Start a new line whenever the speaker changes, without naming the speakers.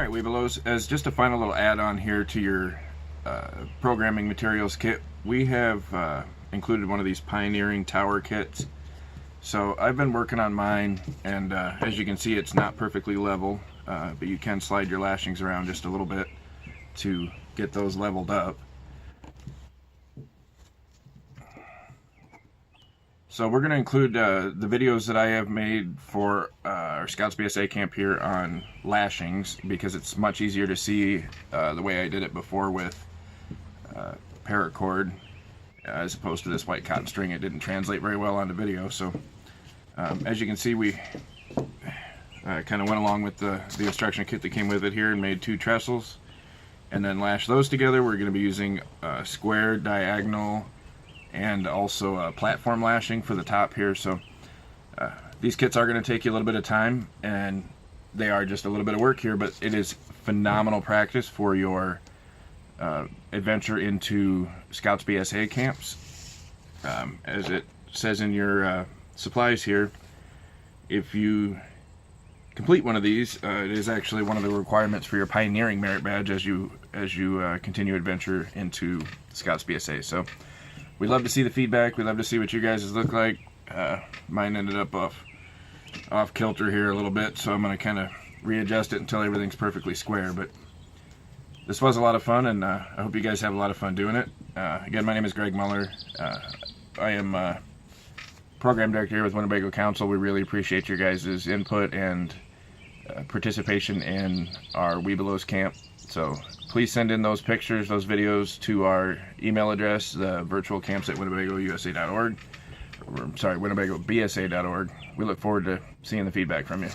Alright, Webelos, as just a final little add-on here to your programming materials kit, we have included one of these Pioneering Tower kits. So I've been working on mine, and as you can see, it's not perfectly level, but you can slide your lashings around just a little bit to get those leveled up. So we're going to include the videos that I have made for our Scouts BSA camp here on lashings, because it's much easier to see the way I did it before with paracord as opposed to this white cotton string. It didn't translate very well onto video. So as you can see, we kind of went along with the instruction kit that came with it here and made 2 trestles and then lashed those together. We're going to be using square, diagonal, and also a platform lashing for the top here. So these kits are going to take you a little bit of time, and they are just a little bit of work here, but it is phenomenal practice for your adventure into Scouts BSA camps. As it says in your supplies here, if you complete one of these, it is actually one of the requirements for your Pioneering Merit Badge as you continue adventure into Scouts BSA. So we love to see the feedback. We love to see what you guys look like. Mine ended up off kilter here a little bit, so I'm going to kind of readjust it until everything's perfectly square. But this was a lot of fun, and I hope you guys have a lot of fun doing it. Again, my name is Greg Muller. I am Program Director here with Winnebago Council. We really appreciate your guys' input and participation in our Webelos camp. So please send in those pictures, those videos to our email address, the virtualcamps@winnebagousa.org. WinnebagoBSA.org. We look forward to seeing the feedback from you.